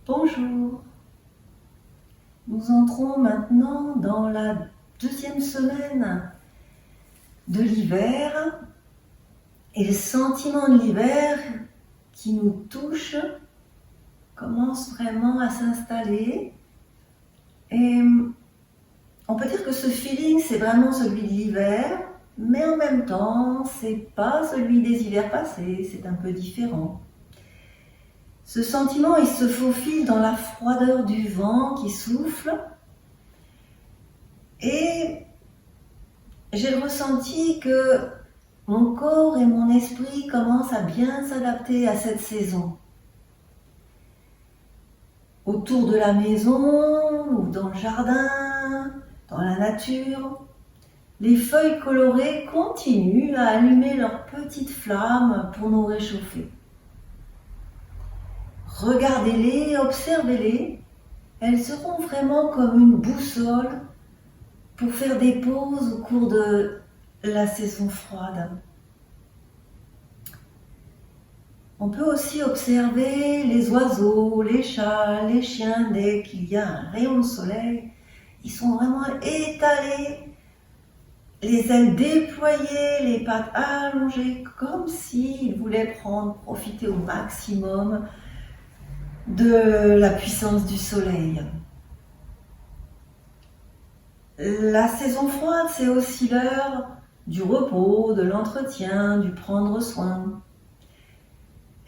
Bonjour, nous entrons maintenant dans la deuxième semaine de l'hiver et les sentiments de l'hiver qui nous touchent commencent vraiment à s'installer et on peut dire que ce feeling c'est vraiment celui de l'hiver, mais en même temps c'est pas celui des hivers passés, c'est un peu différent. Ce sentiment, il se faufile dans la froideur du vent qui souffle et j'ai le ressenti que mon corps et mon esprit commencent à bien s'adapter à cette saison. Autour de la maison ou dans le jardin, dans la nature, les feuilles colorées continuent à allumer leurs petites flammes pour nous réchauffer. Regardez-les, observez-les, elles seront vraiment comme une boussole pour faire des pauses au cours de la saison froide. On peut aussi observer les oiseaux, les chats, les chiens. Dès qu'il y a un rayon de soleil, ils sont vraiment étalés, les ailes déployées, les pattes allongées, comme s'ils voulaient profiter au maximum de la puissance du soleil. La saison froide, c'est aussi l'heure du repos, de l'entretien, du prendre soin.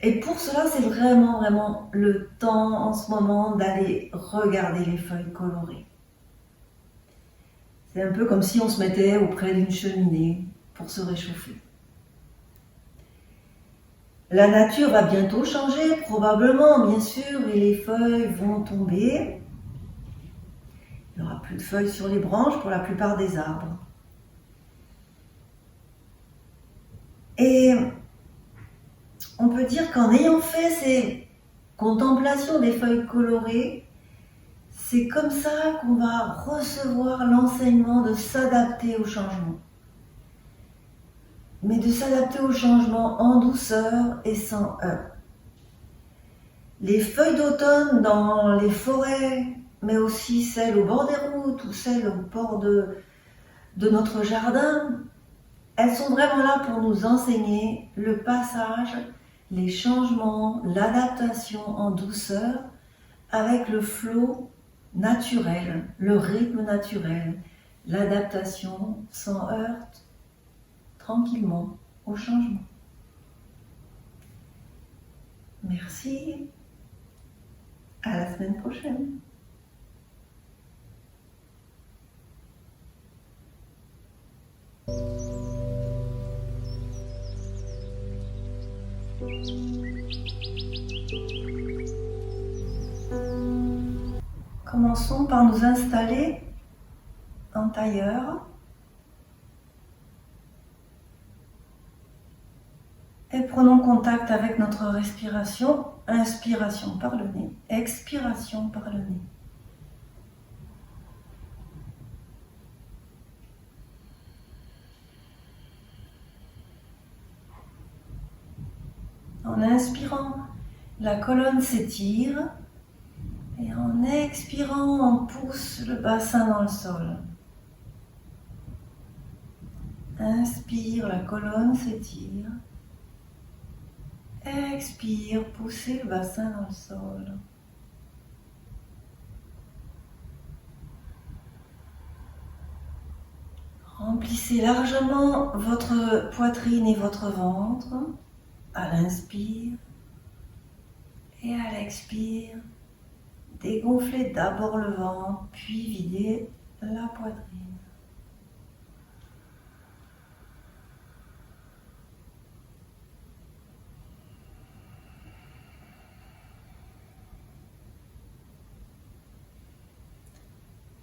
Et pour cela, c'est vraiment le temps en ce moment d'aller regarder les feuilles colorées. C'est un peu comme si on se mettait auprès d'une cheminée pour se réchauffer. La nature va bientôt changer, probablement, bien sûr, et les feuilles vont tomber. Il n'y aura plus de feuilles sur les branches pour la plupart des arbres. Et on peut dire qu'en ayant fait ces contemplations des feuilles colorées, c'est comme ça qu'on va recevoir l'enseignement de s'adapter au changement. Mais de s'adapter au changement en douceur et sans heurts. Les feuilles d'automne dans les forêts, mais aussi celles au bord des routes ou celles au bord de notre jardin, elles sont vraiment là pour nous enseigner le passage, les changements, l'adaptation en douceur avec le flot naturel, le rythme naturel, l'adaptation sans heurts, tranquillement au changement. Merci, à la semaine prochaine. Commençons par nous installer en tailleur et prenons contact avec notre respiration. Inspiration par le nez, expiration par le nez. En inspirant, la colonne s'étire et en expirant, on pousse le bassin dans le sol. Inspire, la colonne s'étire. Expire, poussez le bassin dans le sol. Remplissez largement votre poitrine et votre ventre à l'inspire et à l'expire. Dégonflez d'abord le ventre, puis videz la poitrine.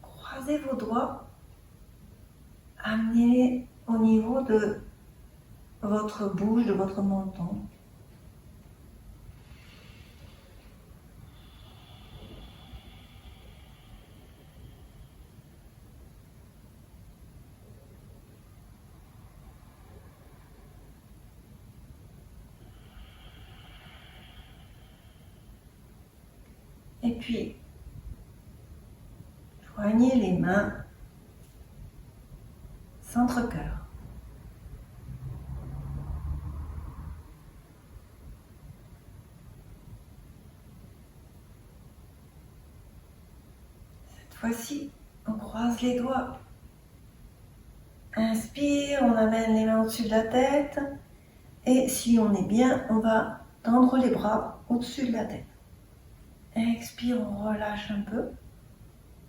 Croisez vos doigts, amenez au niveau de votre bouche, de votre menton. Et puis, joignez les mains, centre-cœur. Cette fois-ci, on croise les doigts. Inspire, on amène les mains au-dessus de la tête. Et si on est bien, on va tendre les bras au-dessus de la tête. Expire, on relâche un peu.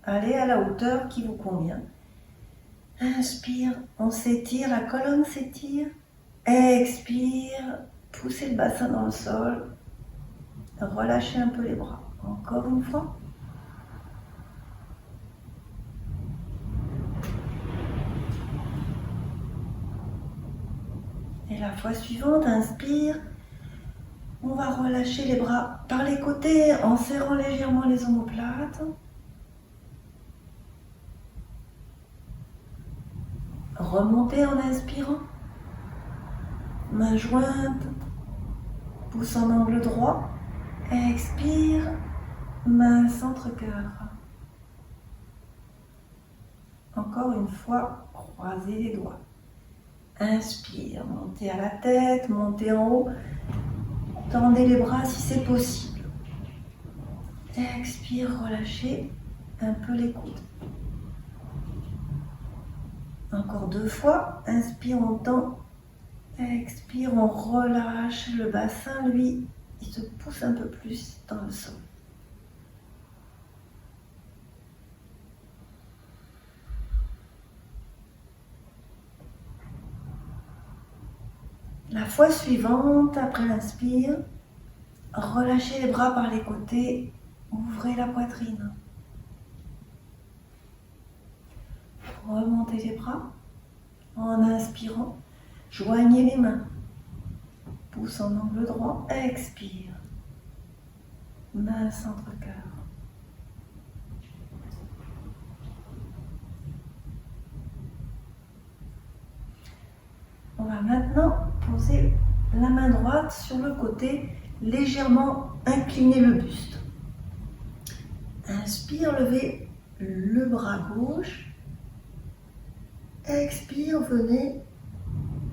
Allez à la hauteur qui vous convient. Inspire, on s'étire, la colonne s'étire. Expire, poussez le bassin dans le sol. Relâchez un peu les bras. Encore une fois. Et la fois suivante, inspire. On va relâcher les bras par les côtés en serrant légèrement les omoplates. Remontez en inspirant. Main jointe, pouce en angle droit. Expire, main centre-cœur. Encore une fois, croisez les doigts. Inspire, montez à la tête, montez en haut. Tendez les bras si c'est possible. Expire, relâchez un peu les coudes. Encore 2 fois. Inspire, on tend. Expire, on relâche. Le bassin, lui, il se pousse un peu plus dans le sol. La fois suivante, après l'inspire, relâchez les bras par les côtés, ouvrez la poitrine. Remontez les bras en inspirant, joignez les mains. Pouce en angle droit, expire. Main centre-cœur. On va maintenant poser la main droite sur le côté, légèrement incliner le buste. Inspire, levez le bras gauche. Expire, venez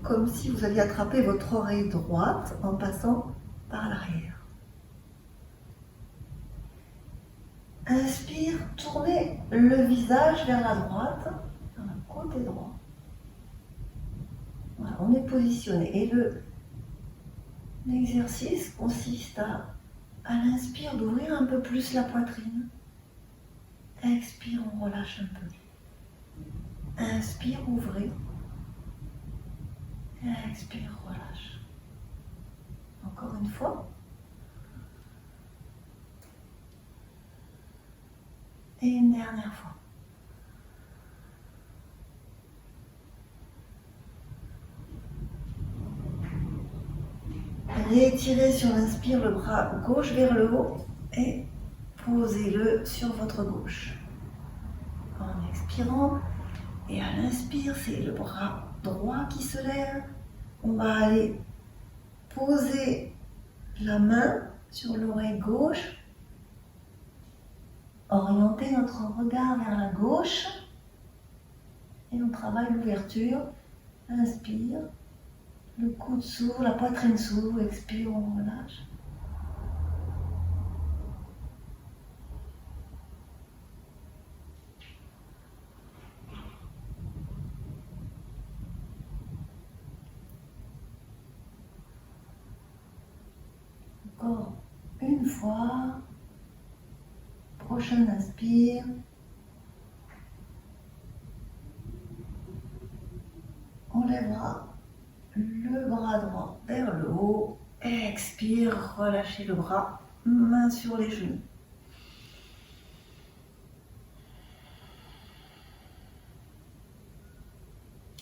comme si vous alliez attraper votre oreille droite en passant par l'arrière. Inspire, tournez le visage vers la droite, vers le côté droit. Voilà, on est positionné. Et l'exercice consiste à l'inspire d'ouvrir un peu plus la poitrine. Expire, on relâche un peu. Inspire, ouvrez. Expire, relâche. Encore une fois. Et une dernière fois. Rétirez sur l'inspire le bras gauche vers le haut et posez-le sur votre gauche. En expirant, et à l'inspire, c'est le bras droit qui se lève. On va aller poser la main sur l'oreille gauche, orienter notre regard vers la gauche et on travaille l'ouverture. Inspire, le coude s'ouvre, la poitrine s'ouvre, expire, on relâche. Encore une fois. Prochain inspire. On lèvera le bras droit vers le haut. Expire, relâchez le bras, main sur les genoux.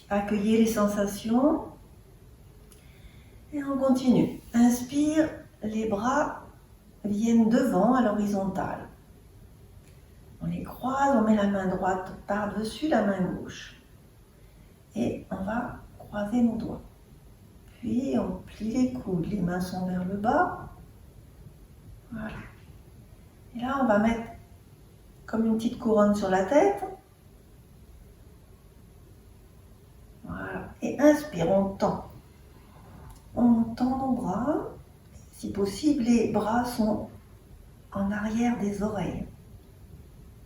Accueillez les sensations. Et on continue. Inspire, les bras viennent devant à l'horizontale. On les croise, on met la main droite par-dessus la main gauche. Et on va croiser nos doigts. Puis on plie les coudes, les mains sont vers le bas. Voilà. Et là, on va mettre comme une petite couronne sur la tête. Voilà. Et inspire, on tend. On tend nos bras. Si possible, les bras sont en arrière des oreilles.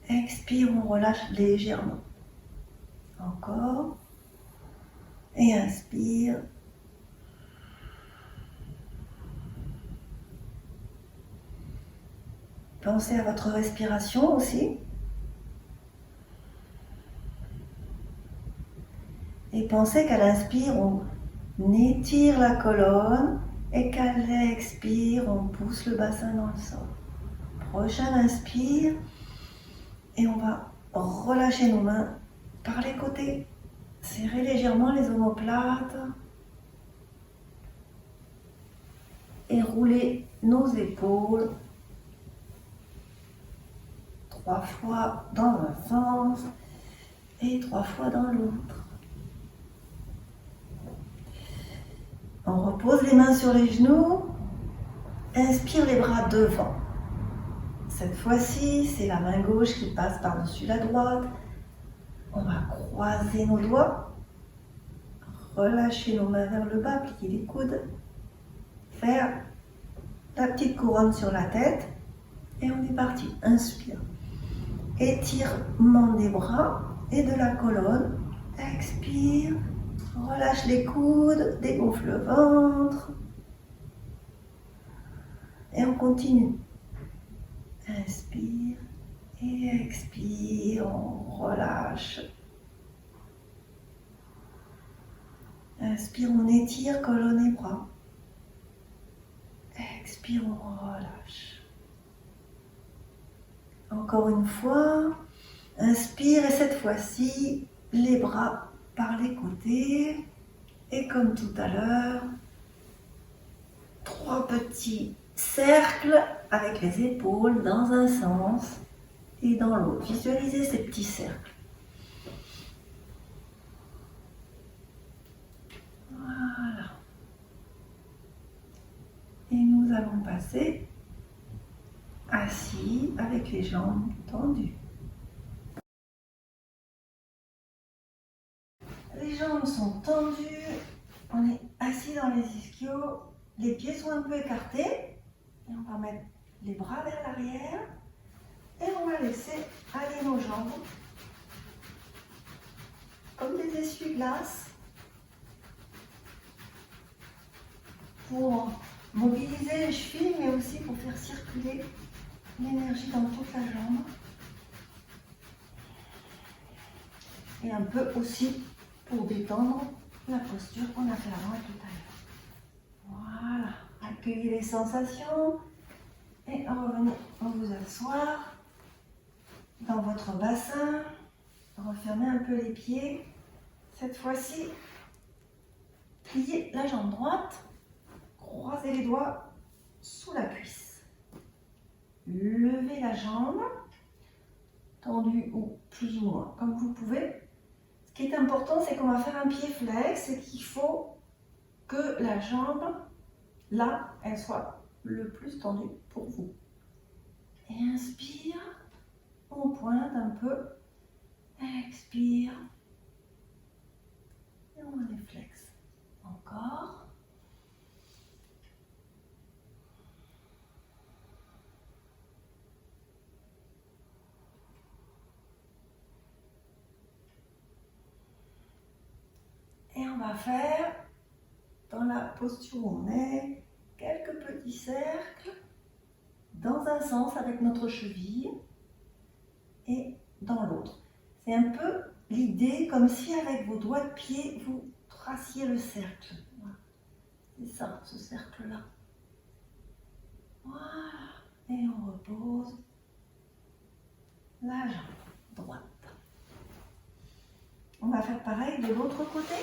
Expire, on relâche légèrement. Encore. Et inspire. Pensez à votre respiration aussi. Et pensez qu'à l'inspire, on étire la colonne et qu'à l'expire, on pousse le bassin dans le sol. Prochain inspire et on va relâcher nos mains par les côtés. Serrez légèrement les omoplates et roulez nos épaules 3 fois dans un sens et 3 fois dans l'autre. On repose les mains sur les genoux. Inspire les bras devant. Cette fois-ci, c'est la main gauche qui passe par-dessus la droite. On va croiser nos doigts. Relâcher nos mains vers le bas, plier les coudes. Faire la petite couronne sur la tête. Et on est parti. Inspire. Étirement des bras et de la colonne. Expire. Relâche les coudes, dégonfle le ventre. Et on continue. Inspire et expire, on relâche. Inspire, on étire colonne et bras. Expire, on relâche. Encore une fois. Inspire et cette fois-ci, les bras par les côtés. Et comme tout à l'heure, 3 petits cercles avec les épaules dans un sens et dans l'autre. Visualisez ces petits cercles. Voilà. Et nous allons passer assis avec les jambes tendues. Les jambes sont tendues, on est assis dans les ischios, les pieds sont un peu écartés. Et on va mettre les bras vers l'arrière et on va laisser aller nos jambes comme des essuie-glaces pour mobiliser les chevilles mais aussi pour faire circuler l'énergie dans toute la jambe et un peu aussi pour détendre la posture qu'on a fait avant et tout à l'heure. Voilà, accueillez les sensations. Et revenez vous asseoir dans votre bassin. Refermez un peu les pieds. Cette fois-ci, pliez la jambe droite. Croisez les doigts sous la cuisse. Levez la jambe, tendue ou plus ou moins, comme vous pouvez. Ce qui est important, c'est qu'on va faire un pied flex et qu'il faut que la jambe, là, elle soit le plus tendue pour vous. Et inspire, on pointe un peu, expire, et on les flex. Encore. Et on va faire, dans la posture où on est, quelques petits cercles dans un sens avec notre cheville et dans l'autre. C'est un peu l'idée comme si avec vos doigts de pied, vous traciez le cercle. Voilà. C'est ça, ce cercle-là. Voilà. Et on repose la jambe droite. On va faire pareil de l'autre côté.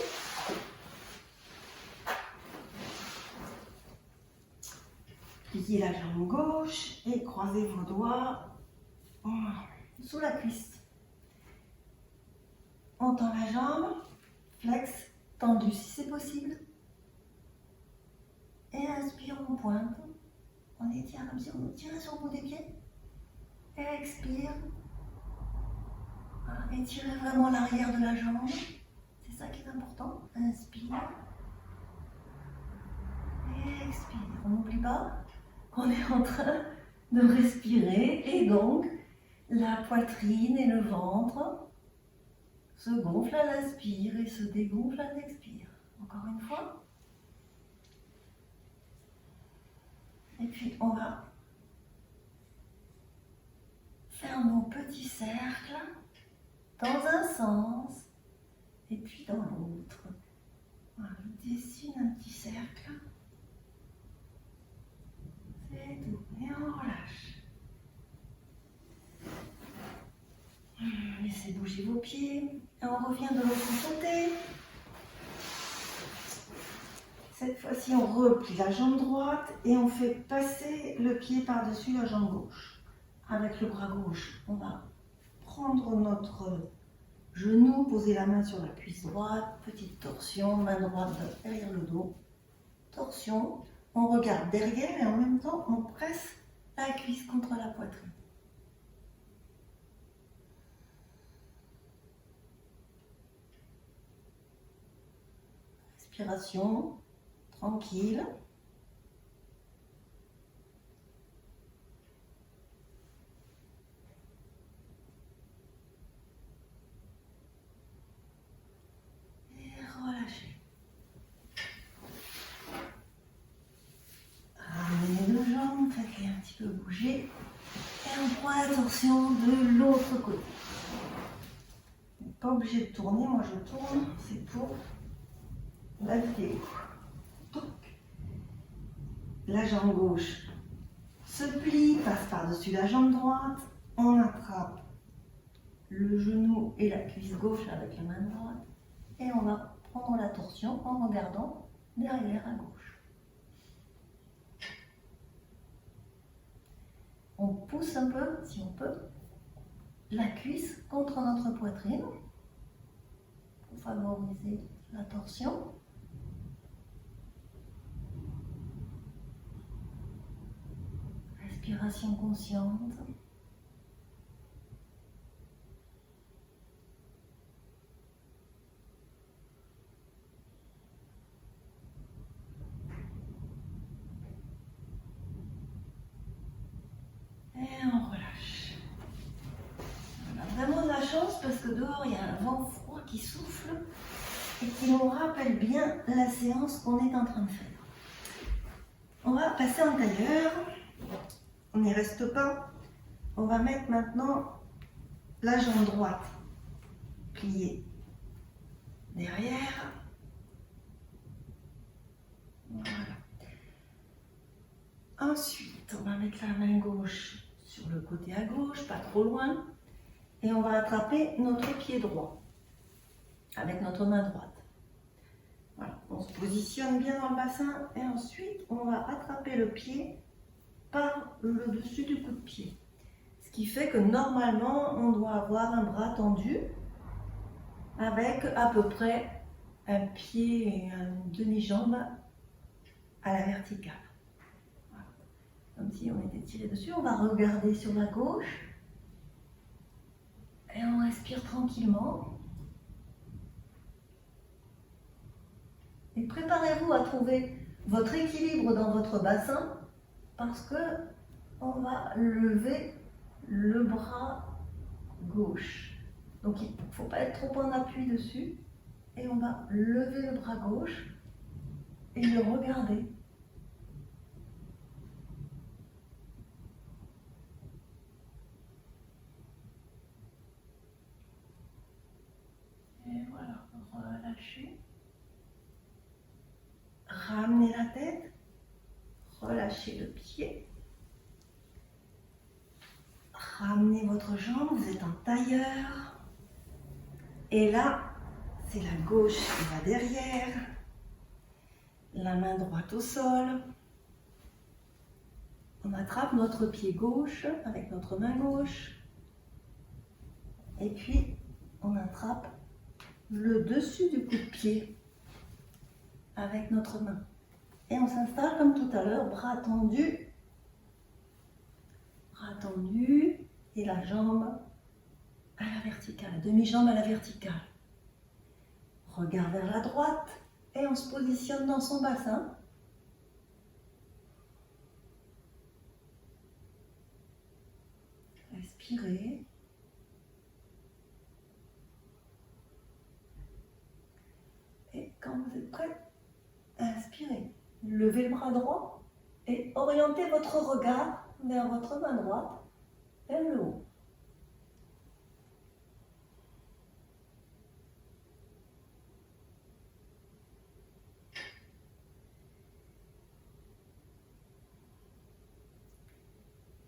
Pliez la jambe gauche et croisez vos doigts sous la cuisse. On tend la jambe, flex, tendu si c'est possible. Et inspire, on pointe. On étire comme si on tirait sur le bout des pieds. Expire. Voilà. Étirez vraiment l'arrière de la jambe. C'est ça qui est important. Inspire. Expire. On n'oublie pas qu'on est en train de respirer et donc la poitrine et le ventre se gonflent à l'inspire et se dégonflent à l'expire. Encore une fois. Et puis on va faire nos petits cercles dans un sens et puis dans l'autre. Voilà, je dessine un petit cercle. C'est tout. Et on relâche. Laissez bouger vos pieds. Et on revient de l'autre côté. Cette fois-ci, on replie la jambe droite et on fait passer le pied par-dessus la jambe gauche. Avec le bras gauche, on va prendre notre genou, poser la main sur la cuisse droite, petite torsion, main droite derrière le dos. Torsion, on regarde derrière et en même temps, on presse la cuisse contre la poitrine. Respiration. Tranquille. Et relâchez. Ramenez les deux jambes, faites-les un petit peu bouger. Et on prend attention de l'autre côté. Vous n'êtes pas obligé de tourner, moi je tourne, c'est pour la vidéo. Donc, la jambe gauche se plie, passe par-dessus la jambe droite, on attrape le genou et la cuisse gauche avec la main droite et on va prendre la torsion en regardant derrière à gauche. On pousse un peu, si on peut, la cuisse contre notre poitrine pour favoriser la torsion. Respiration consciente. Et on relâche. On a vraiment de la chance parce que dehors il y a un vent froid qui souffle et qui nous rappelle bien la séance qu'on est en train de faire. On va passer en tailleur. On n'y reste pas. On va mettre maintenant la jambe droite pliée derrière. Voilà. Ensuite, on va mettre la main gauche sur le côté à gauche, pas trop loin. Et on va attraper notre pied droit avec notre main droite. Voilà. On se positionne bien dans le bassin et ensuite on va attraper le pied par le dessus du coup de pied. Ce qui fait que normalement, on doit avoir un bras tendu avec à peu près un pied et une demi-jambe à la verticale. Voilà. Comme si on était tiré dessus. On va regarder sur la gauche et on respire tranquillement. Et préparez-vous à trouver votre équilibre dans votre bassin parce que on va lever le bras gauche. Donc il ne faut pas être trop en appui dessus. Et on va lever le bras gauche et le regarder. Et voilà, relâchez. Ramenez la tête. Relâchez le pied. Ramenez votre jambe, vous êtes en tailleur. Et là, c'est la gauche qui va derrière. La main droite au sol. On attrape notre pied gauche avec notre main gauche. Et puis, on attrape le dessus du coup de pied avec notre main. Et on s'installe comme tout à l'heure, bras tendus. Bras tendus. et la jambe à la verticale, demi-jambe à la verticale. Regard vers la droite et on se positionne dans son bassin. Respirez. Et quand vous êtes prêt, inspirez. Levez le bras droit et orientez votre regard vers votre main droite, vers le haut.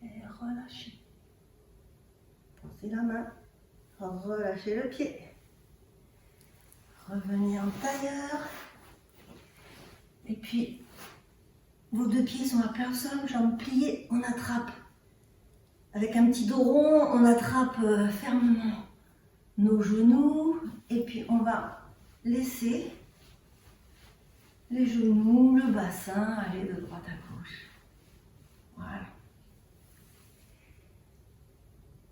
Et relâchez. Posez la main, relâchez le pied. Revenez en tailleur. Et puis, vos deux pieds sont à plat au sol, jambes pliées, on attrape. Avec un petit dos rond, on attrape fermement nos genoux. Et puis, on va laisser les genoux, le bassin aller de droite à gauche. Voilà.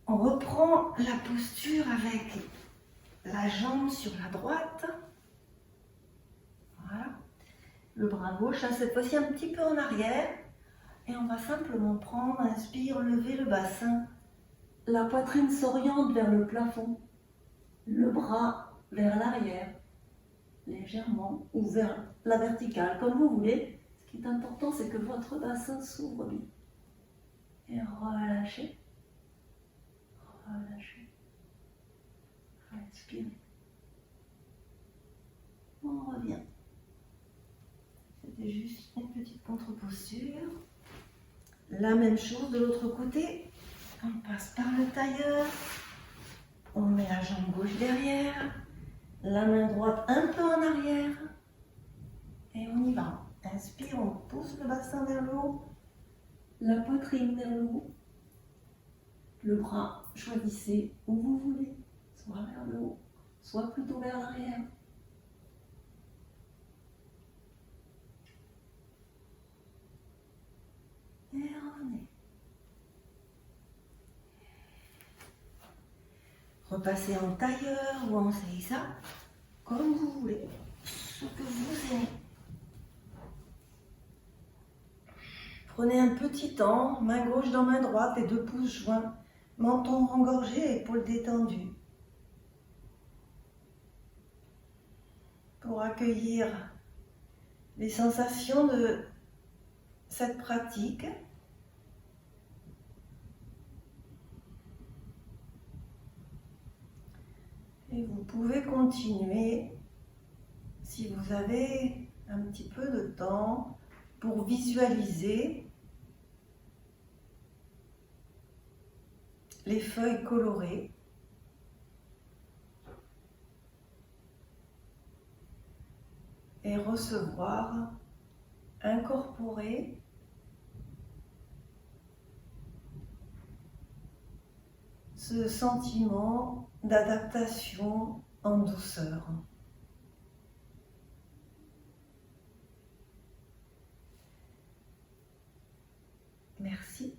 On reprend la posture avec la jambe sur la droite. Voilà. Le bras gauche, là, cette fois-ci un petit peu en arrière. Et on va simplement prendre, inspire, lever le bassin. La poitrine s'oriente vers le plafond. Le bras vers l'arrière, légèrement, ou vers la verticale, comme vous voulez. Ce qui est important, c'est que votre bassin s'ouvre bien. Et relâchez. Relâchez. Respirez. On revient. C'était juste une petite contre-posture. La même chose de l'autre côté. On passe par le tailleur. On met la jambe gauche derrière. La main droite un peu en arrière. Et on y va. Inspire, on pousse le bassin vers le haut. La poitrine vers le haut. Le bras, choisissez où vous voulez. Soit vers le haut, soit plutôt vers l'arrière. Et revenez. Repassez en tailleur ou en seïsa, comme vous voulez, ce que vous aimez. Prenez un petit temps, main gauche dans main droite et deux pouces joints, menton engorgé, épaules détendues. Pour accueillir les sensations de cette pratique. Et vous pouvez continuer, si vous avez un petit peu de temps, pour visualiser les feuilles colorées. Et recevoir, incorporer ce sentiment d'adaptation en douceur. Merci.